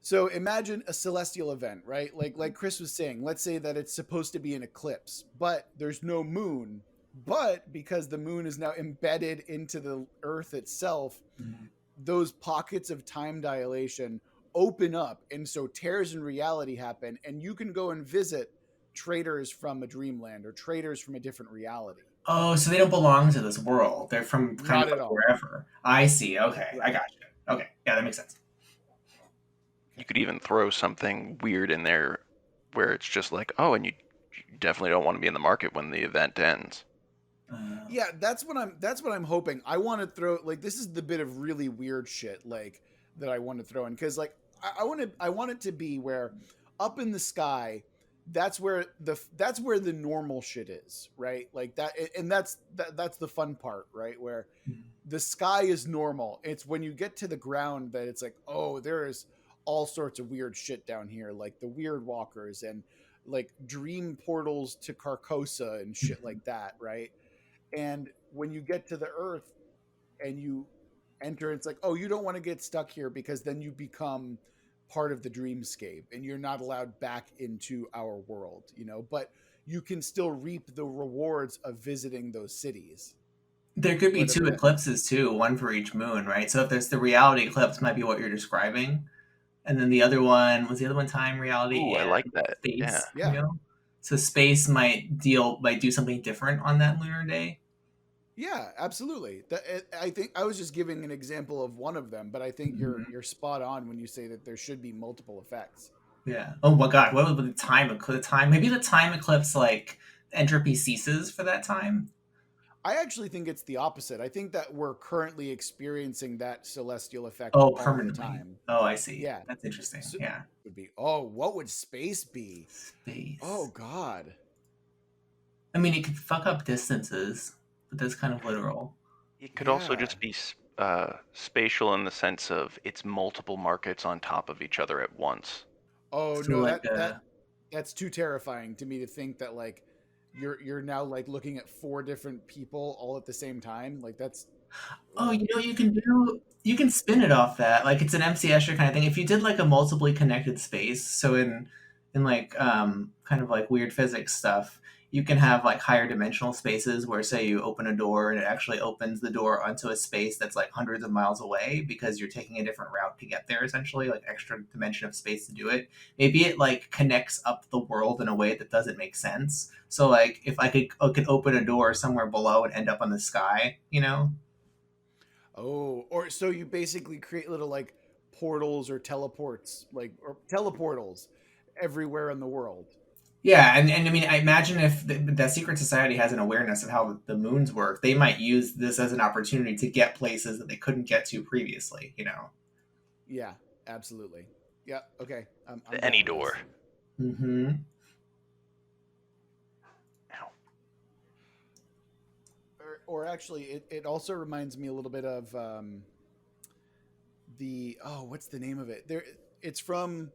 So imagine a celestial event, right? Like Chris was saying, let's say that it's supposed to be an eclipse, but there's no moon. But because the moon is now embedded into the earth itself, those pockets of time dilation open up, and so tears in reality happen, and you can go and visit traders from a dreamland or traders from a different reality. Oh, so they don't belong to this world. They're from kind of Not at like all. wherever. I see. Okay, I Right. got you. Okay, yeah, that makes sense. You could even throw something weird in there where it's just like, oh, and you definitely don't want to be in the market when the event ends. Yeah, that's what I'm hoping. I want to throw like this is the bit of really weird shit like that I want to throw in, because like I want it to be where up in the sky, that's where the normal shit is, right? Like that, and that's the fun part, right? Where the sky is normal. It's when you get to the ground that it's like, oh, there is all sorts of weird shit down here, like the weird walkers and like dream portals to Carcosa and shit like that, right? And when you get to the earth and you enter, it's like, oh, you don't want to get stuck here, because then you become part of the dreamscape and you're not allowed back into our world, but you can still reap the rewards of visiting those cities, There could be whatever two that. eclipses too, one for each moon, right? So if there's the reality eclipse, might be what you're describing, and then the other one was the other one time, reality, Ooh, I and like that. Yeah. space. Yeah, So space might do something different on that lunar day. yeah, absolutely. I think I was just giving an example of one of them, but I think you're Mhm. you're spot on when you say that there should be multiple effects. Yeah. Oh my God. What was the time? The time? Maybe the time eclipse, like entropy ceases for that time. I actually think it's the opposite. I think that we're currently experiencing that celestial effect Oh, all the permanently. time. Oh, I see. Yeah. That's interesting. So Yeah. would be, oh, what would space be? Oh Space. God. I mean, it could fuck up distances, but that's kind of literal. It could also Yeah. just be spatial in the sense of it's multiple markets on top of each other at once. Oh So no, like that's too terrifying to me to think that like you're now like looking at four different people all at the same time. Like that's oh, ugh. you know what you can do? You can spin it off that. Like it's an MC Escher kind of thing. If you did like a multiply connected space, so in like kind of like weird physics stuff, you can have like higher dimensional spaces where say you open a door and it actually opens the door onto a space that's like hundreds of miles away because you're taking a different route to get there essentially, like extra dimension of space to do it. Maybe it like connects up the world in a way that doesn't make sense. So like if I could open a door somewhere below and end up on the sky, you know? Oh, or so you basically create little like portals or teleports, like or teleportals everywhere in the world. Yeah, and I mean, I imagine if the secret society has an awareness of how the moons work, they might use this as an opportunity to get places that they couldn't get to previously. You know. Yeah, absolutely. Yeah, okay. I'm Any down with door. this. Mm-hmm. Ow. Or actually, it also reminds me a little bit of the oh, what's the name of it? There, it's from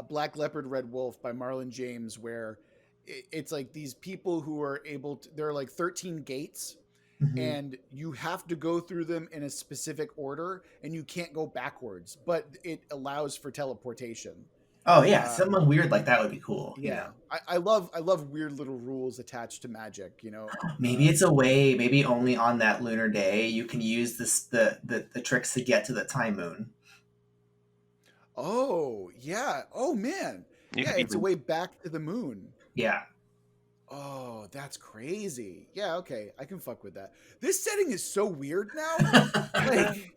Black Leopard, Red Wolf by Marlon James, where it's like these people who are able to. There are like 13 gates, Mm-hmm. and you have to go through them in a specific order, and you can't go backwards, but it allows for teleportation. Oh yeah, Um, something weird like that would be cool. You know, yeah, I love weird little rules attached to magic. maybe it's a way. Maybe only on that lunar day you can use the tricks to get to the time moon. Oh yeah. Oh man. You Yeah, could it's a even way back to the moon. Yeah. Oh, that's crazy. Yeah, okay, I can fuck with that. This setting is so weird now. Like,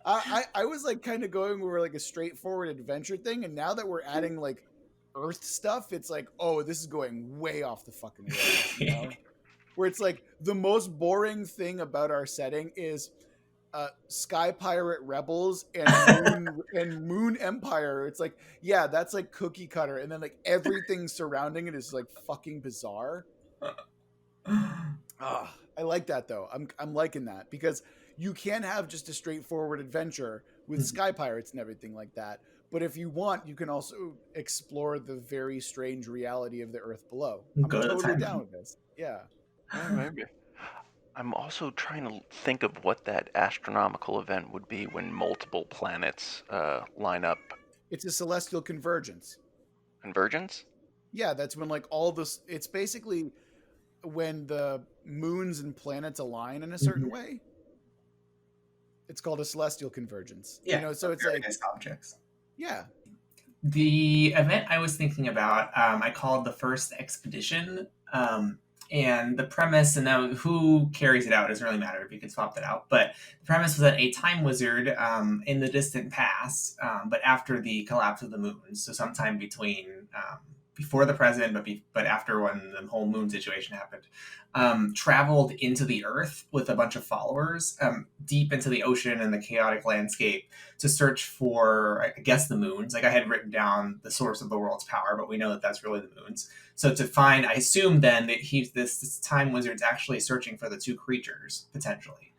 I was like kind of going over like a straightforward adventure thing, and now that we're adding like Earth stuff, it's like, oh, this is going way off the fucking rails. Where it's like the most boring thing about our setting is Sky Pirate Rebels and Moon Empire. It's like, yeah, that's like cookie cutter, and then like everything surrounding it is like fucking bizarre. Ah, I like that though. I'm liking that because you can have just a straightforward adventure with Sky Pirates and everything like that. But if you want, you can also explore the very strange reality of the Earth below. I'm Go to the totally time down moon. with this. Yeah, yeah, maybe. I'm also trying to think of what that astronomical event would be when multiple planets line up. it's a celestial convergence. Convergence? Yeah, that's when like all this. It's basically when the moons and planets align in a certain Mhm. way. It's called a celestial convergence. Yeah, So it's like, various objects. yeah. The event I was thinking about, I called the first expedition, and the premise, and now who carries it out doesn't really matter if you can swap that out. But the premise was that a time wizard in the distant past, but after the collapse of the moon, so sometime between before the present, but after when the whole moon situation happened, traveled into the Earth with a bunch of followers, deep into the ocean and the chaotic landscape to search for, I guess, the moons. Like I had written down the source of the world's power, but we know that that's really the moons. So to find, I assume then that this time wizard's actually searching for the two creatures potentially.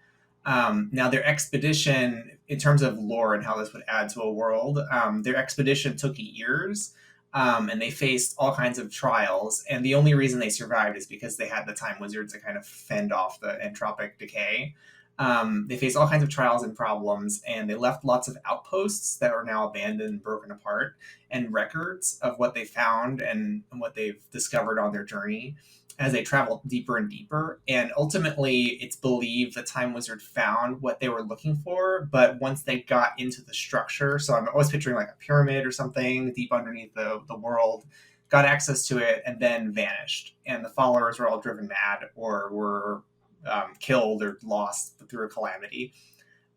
Now their expedition, in terms of lore and how this would add to a world, their expedition took years. And they faced all kinds of trials, and the only reason they survived is because they had the time wizards to kind of fend off the entropic decay. They faced all kinds of trials and problems, and they left lots of outposts that are now abandoned and broken apart, and records of what they found and what they've discovered on their journey as they traveled deeper and deeper. And ultimately, it's believed the Time Wizard found what they were looking for, but once they got into the structure, so I'm always picturing like a pyramid or something deep underneath the world, got access to it, and then vanished. And the followers were all driven mad or were killed or lost through a calamity.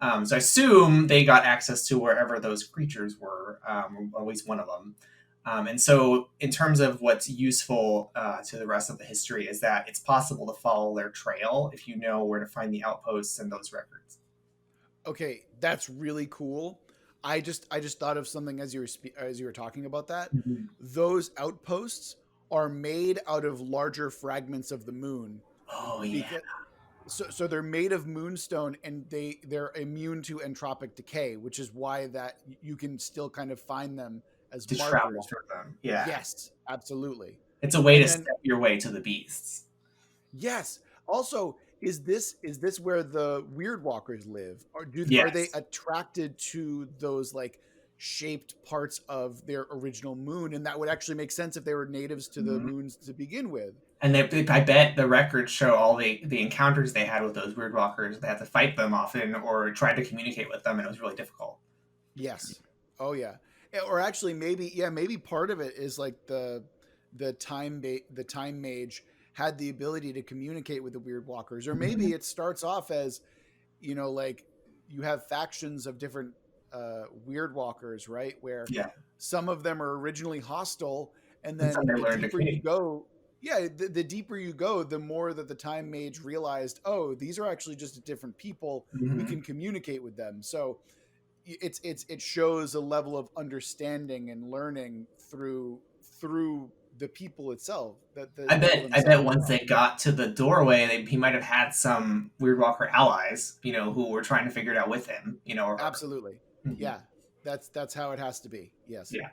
So I assume they got access to wherever those creatures were, or at least one of them. And so, in terms of what's useful to the rest of the history, is that it's possible to follow their trail if you know where to find the outposts and those records. Okay, that's really cool. I just thought of something as as you were talking about that. Mhm. Those outposts are made out of larger fragments of the moon Oh yeah. because So they're made of moonstone, and they're immune to entropic decay, which is why that you can still kind of find them as To travel markers. for them. Yeah. Yes, absolutely. It's a way And to then step your way to the beasts. yes, also is this where the weird walkers live? Are they Yes. attracted to those like shaped parts of their original moon? And that would actually make sense if they were natives to the Mhm. moons to begin with. And I bet the records show all the encounters they had with those weird walkers. They had to fight them often or try to communicate with them, and it was really difficult. Yes. Oh yeah. Or actually maybe part of it is like the time mage had the ability to communicate with the weird walkers, or maybe it starts off as, like you have factions of different weird walkers, right, where Yeah. some of them are originally hostile, and And some then they the learned to deeper you communicate. go, yeah, the deeper you go, the more that the time mage realized, oh, these are actually just different people, we Mm-hmm. can communicate with them. So it shows a level of understanding and learning through the people itself, that the people I bet themselves. once they got to the doorway, he might have had some Weird Walker allies, who were trying to figure it out with him, or her. Absolutely. Mhm. Yeah, that's how it has to be. Yes. Yeah.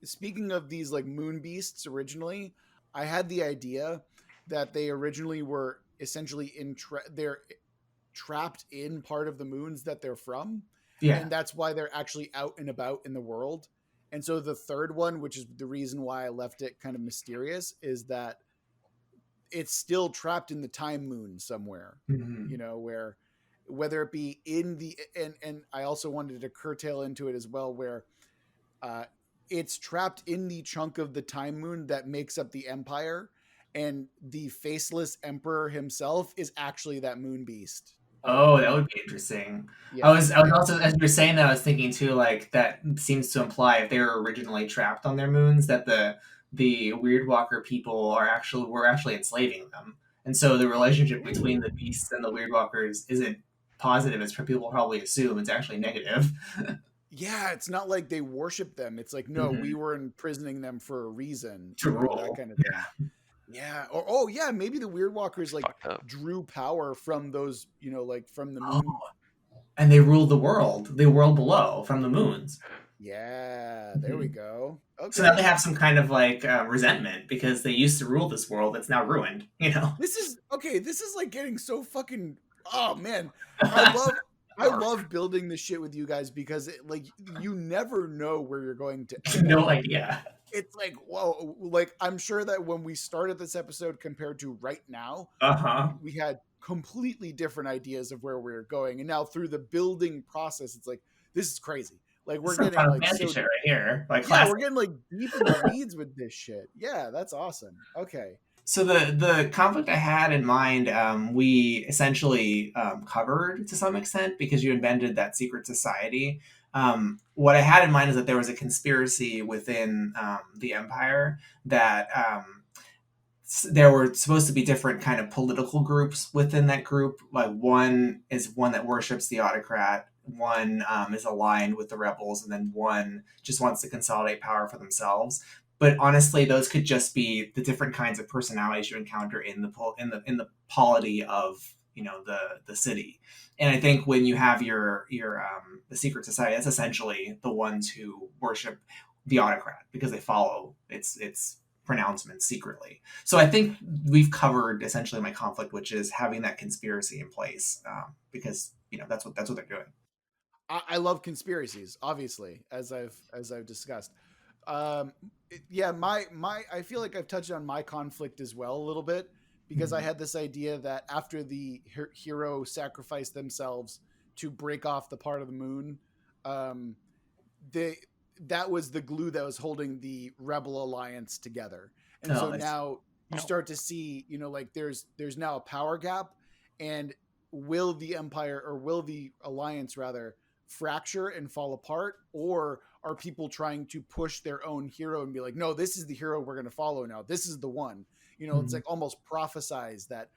Speaking of these like moon beasts, originally I had the idea that they originally were essentially they're trapped in part of the moons that they're from, Yeah. and that's why they're actually out and about in the world. And so the third one, which is the reason why I left it kind of mysterious, is that it's still trapped in the time moon somewhere, Mm-hmm. where whether it be in the and I also wanted to curtail into it as well, where uh, it's trapped in the chunk of the time moon that makes up the empire, and the faceless emperor himself is actually that moon beast. Oh, that would be interesting. Yeah, I was yeah, also, as you were saying that, I was thinking too, like that seems to imply if they were originally trapped on their moons, that the Weird Walker people were actually enslaving them, and so the relationship between the beasts and the Weird Walkers isn't positive as people probably assume. It's actually negative. yeah. It's not like they worship them. It's like, no, we Hmm. were imprisoning them for a reason, To that rule. kind of thing. Yeah. Or oh yeah, maybe the weird walkers It's like fucked up. drew power from those, like from the Oh, moon. and they rule the world below from the moons. Yeah, there we Mhm. go. So now Okay. they have some kind of like resentment because they used to rule this world that's now ruined. This is okay. This is like getting so fucking. Oh man, I love I Dark. love building this shit with you guys, because like you never know where you're going to end No up. idea. It's like, whoa, like I'm sure that when we started this episode compared to right now, Uh huh. we had completely different ideas of where we were going, and now through the building process, it's like this is crazy. Like we're Some getting Final like Fantasy so shit right here, like yeah, we're classic. getting like deep in the weeds with this shit. Yeah, that's awesome. Okay. So the conflict I had in mind, we essentially covered to some extent because you invented that secret society. What I had in mind is that there was a conspiracy within the empire that there were supposed to be different kind of political groups within that group. Like one is one that worships the autocrat, one is aligned with the rebels, and then one just wants to consolidate power for themselves. But honestly, those could just be the different kinds of personalities you encounter in the polity of the city. And I think when you have your the secret society, that's essentially the ones who worship the autocrat because they follow its pronouncements secretly. So I think we've covered essentially my conflict, which is having that conspiracy in place, because that's what they're doing. I love conspiracies, obviously, as I've discussed. Um, yeah, my I feel like I've touched on my conflict as well a little bit, because I Mhm. had this idea that after the hero sacrificed themselves to break off the part of the moon, um, they that was the glue that was holding the rebel alliance together. And Oh, so I see. now you start to see, like there's now a power gap, and will the empire, or will the alliance rather, fracture and fall apart, or are people trying to push their own hero and be like, no, this is the hero we're going to follow now, this is the one. It's Mhm. like almost prophesize that.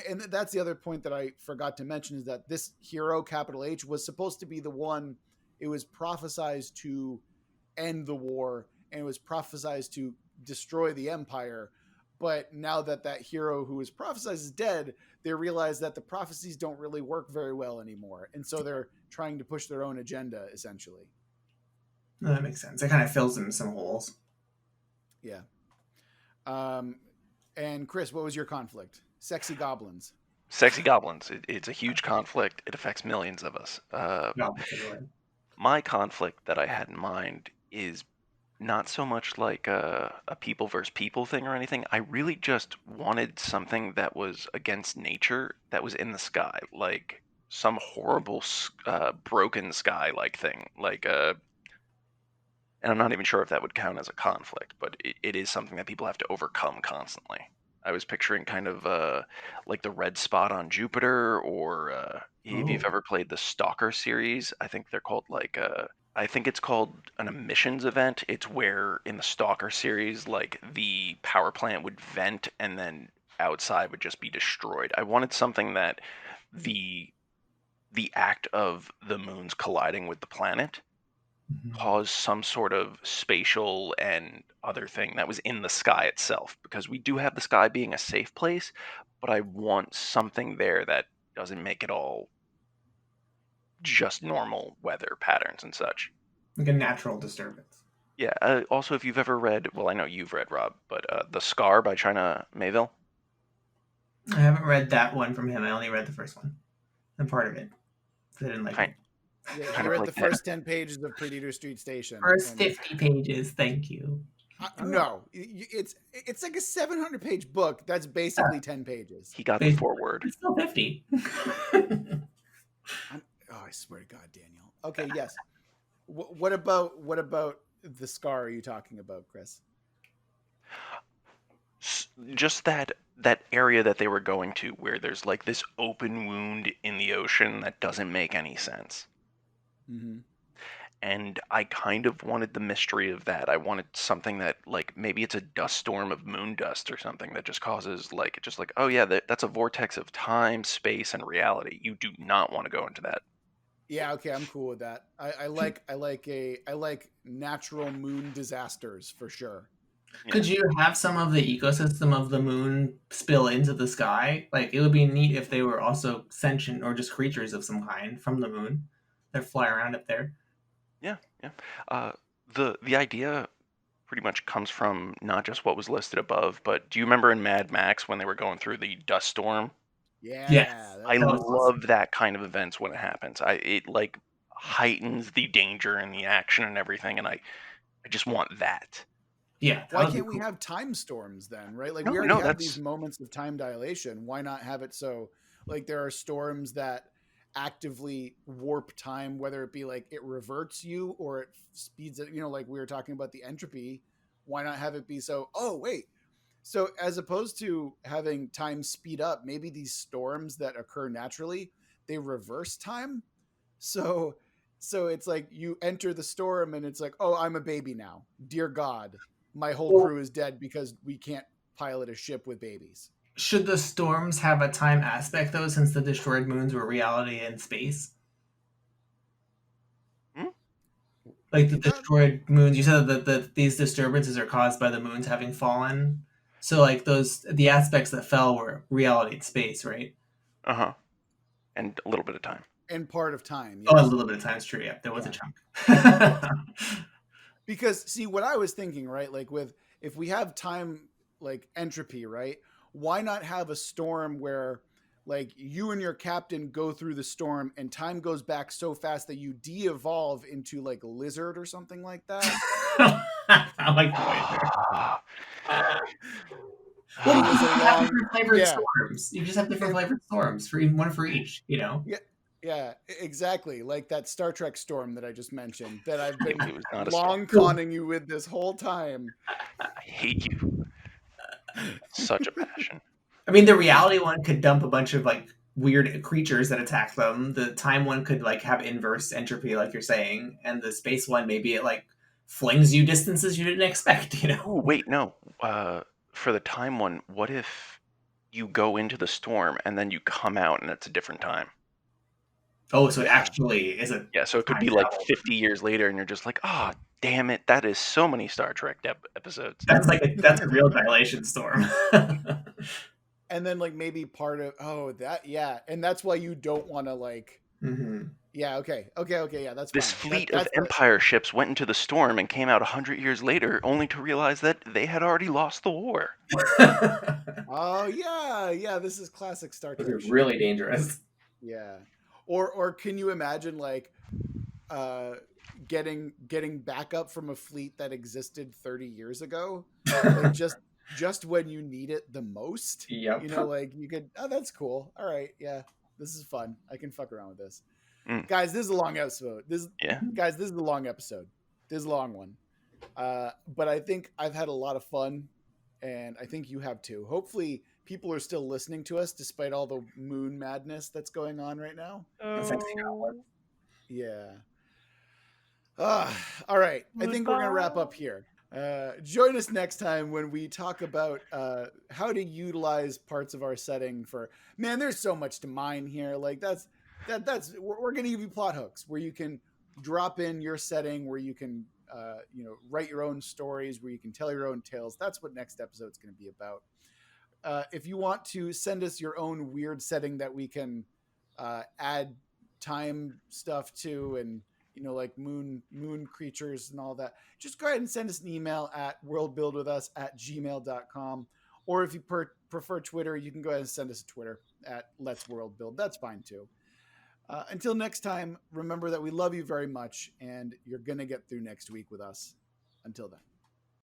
And that's the other point that I forgot to mention, is that this hero, capital H, was supposed to be the one. It was prophesized to end the war, and it was prophesized to destroy the empire, But now that hero who was prophesized is dead, they realize that the prophecies don't really work very well anymore. And so they're trying to push their own agenda, essentially. No, that makes sense. It kind of fills in some holes. Yeah. And Chris, what was your conflict? Sexy goblins. Sexy goblins. It's a huge conflict. It affects millions of us. My conflict that I had in mind is not so much like a people versus people thing or anything. I really just wanted something that was against nature, that was in the sky, like some horrible broken sky like thing. And I'm not even sure if that would count as a conflict, but it is something that people have to overcome constantly. I was picturing kind of like the red spot on Jupiter, or if you've ever played the Stalker series, I think they're called I think it's called an emissions event. It's where in the Stalker series, like the power plant would vent and then outside would just be destroyed. I wanted something that the act of the moons colliding with the planet cause some sort of spatial and other thing that was in the sky itself, because we do have the sky being a safe place, but I want something there that doesn't make it all just normal weather patterns and such. Like a natural disturbance. Yeah. Also, if you've ever read, well, I know you've read, Rob, but The Scar by China Mayville. I haven't read that one from him. I only read the first one and part of it. I didn't like it. Yeah, you read the first 10 pages of Predator Street Station. First 50 pages, thank you. No, it's like a 700-page book. That's basically 10 pages. He got the foreword. It's still 50. I swear to God, Daniel. Okay, yes. What about the Scar are you talking about, Chris? Just that area that they were going to, where there's like this open wound in the ocean that doesn't make any sense. Mm-hmm. And I kind of wanted the mystery of that. I wanted something that, like, maybe it's a dust storm of moon dust or something that just causes, like, oh yeah, that's a vortex of time, space, and reality. You do not want to go into that. Yeah, okay, I'm cool with that. I like natural moon disasters for sure. Yeah. Could you have some of the ecosystem of the moon spill into the sky? Like, it would be neat if they were also sentient or just creatures of some kind from the moon that fly around up there. Yeah. The idea pretty much comes from not just what was listed above, but do you remember in Mad Max when they were going through the dust storm? Yeah. Yes. I love that kind of events when it happens. It like heightens the danger and the action and everything, and I just want that. Yeah. Why can't we have time storms then, right? Like, we already have these moments of time dilation. Why not have it so, like, there are storms that actively warp time, whether it be like it reverts you or it speeds it, like we were talking about the entropy. Why not have it be so, so as opposed to having time speed up, maybe these storms that occur naturally, they reverse time. So it's like you enter the storm and it's like, oh, I'm a baby now. Dear God, my whole crew is dead because we can't pilot a ship with babies. Should the storms have a time aspect, though, since the destroyed moons were reality in space? Like the destroyed moons, you said that these disturbances are caused by the moons having fallen. So, like, the aspects that fell were reality in space, right? Uh-huh. And a little bit of time. And part of time. Yes. Oh, a little bit of time is true. Yeah, there was a chunk. Because, see, what I was thinking, right? Like, if we have time, like entropy, right? Why not have a storm where, like, you and your captain go through the storm and time goes back so fast that you de-evolve into, like, lizard or something like that? I like the way there. Well, you just have different flavored storms. You just have different flavored storms, one for each, Yeah, exactly. Like that Star Trek storm that I just mentioned, that I've been long conning you with this whole time. I hate you. Such a passion. I mean, the reality one could dump a bunch of, like, weird creatures that attack them. The time one could, like, have inverse entropy, like you're saying. And the space one, maybe it, like, flings you distances you didn't expect, Oh, wait, no. For the time one, what if you go into the storm and then you come out and it's a different time? Oh, so it Yeah. actually is a Yeah, so it could time be like travel. 50 years later, and you're just like, oh, damn it, that is so many Star Trek episodes. That's that's a real dilation storm. And then like maybe part of and that's why you don't want to like Mm-hmm. yeah, okay, yeah, that's This fine. fleet of That's the Empire ships went into the storm and came out 100 years later, only to realize that they had already lost the war. oh yeah, this is classic Star Those Trek are shit. really dangerous. Yeah. Or can you imagine like uh getting backup from a fleet that existed 30 years ago? Like just when you need it the most? Yep. You know, like you could that's cool. All right, yeah. This is fun. I can fuck around with this. Mm, Guys, this is a long episode. yeah. This is a long episode. This is a long one. But I think I've had a lot of fun, and I think you have too. Hopefully, people are still listening to us despite all the moon madness that's going on right now. That's actually Yeah. All right. I think we're going to wrap up here. Join us next time when we talk about how to utilize parts of our setting for. Man, there's so much to mine here. Like that's we're going to give you plot hooks where you can drop in your setting, where you can write your own stories, where you can tell your own tales. That's what next episode's going to be about. If you want to send us your own weird setting that we can add time stuff to, and like moon creatures and all that, just go ahead and send us an email at worldbuildwithus@gmail.com. Or if you prefer Twitter, you can go ahead and send us a Twitter at Let's World Build. That's fine too. Until next time, remember that we love you very much, and you're going to get through next week with us. Until then.